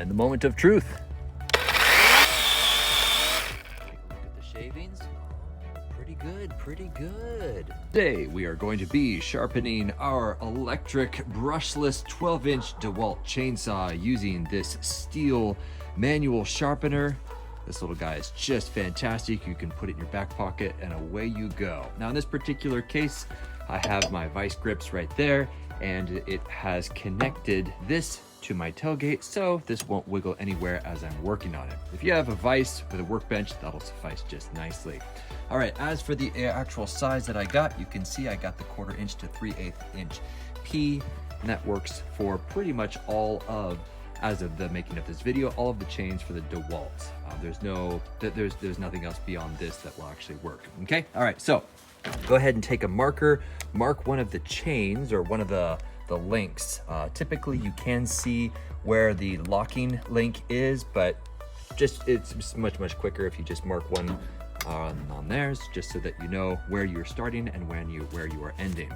And the moment of truth. Take a look at the shavings. Pretty good, pretty good. Today we are going to be sharpening our electric brushless 12-inch DEWALT chainsaw using this Stihl manual sharpener. This little guy is just fantastic. You can put it in your back pocket and away you go. Now in this particular case, I have my vice grips right there, and it has connected this to my tailgate, so this won't wiggle anywhere as I'm working on it. If you have a vise with a workbench, that'll suffice just nicely. All right, as for the actual size that I got, you can see I got the 1/4 inch to 3/8 inch P, and that works for pretty much all of, as of the making of this video, all of the chains for the DEWALT. There's nothing else beyond this that will actually work. Okay, all right, so go ahead and take a marker, mark one of the chains or one of the links. Typically you can see where the locking link is, but it's much quicker if you just mark one on theirs, just so that you know where you're starting and where you are ending.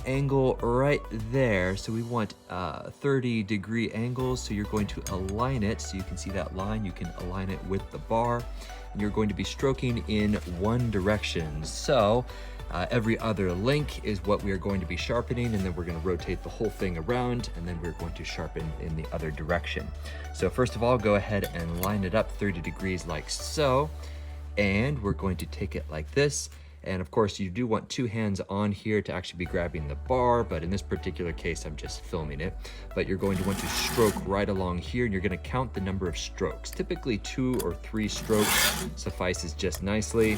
Angle right there, so we want 30-degree angles, so you're going to align it so you can see that line. You can align it with the bar, and you're going to be stroking in one direction. So every other link is what we are going to be sharpening, and then we're going to rotate the whole thing around, and then we're going to sharpen in the other direction. So first of all, go ahead and line it up 30 degrees like so, and we're going to take it like this. And of course you do want two hands on here to actually be grabbing the bar, but in this particular case I'm just filming it. But you're going to want to stroke right along here, and you're going to count the number of strokes. Typically 2 or 3 strokes suffices just nicely,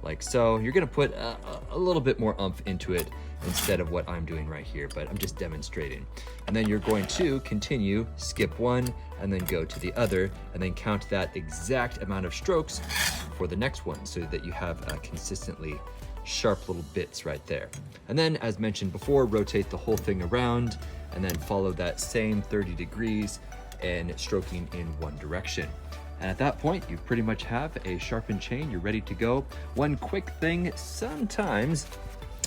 like so. You're going to put a little bit more oomph into it instead of what I'm doing right here, but I'm just demonstrating. And then you're going to continue, skip one, and then go to the other, and then count that exact amount of strokes for the next one, so that you have consistently sharp little bits right there. And then, as mentioned before, rotate the whole thing around, and then follow that same 30 degrees and stroking in one direction. And at that point, you pretty much have a sharpened chain. You're ready to go. One quick thing, sometimes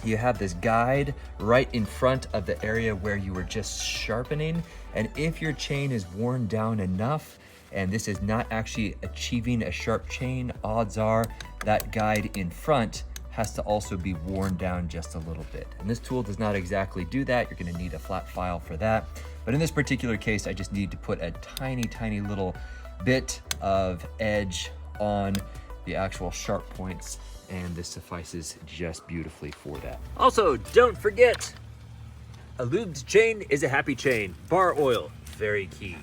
you have this guide right in front of the area where you were just sharpening, and if your chain is worn down enough and this is not actually achieving a sharp chain, odds are that guide in front has to also be worn down just a little bit. And this tool does not exactly do that. You're gonna need a flat file for that. But in this particular case, I just need to put a tiny little bit of edge on the actual sharp points, and this suffices just beautifully for that. Also, don't forget, a lubed chain is a happy chain. Bar oil, very key.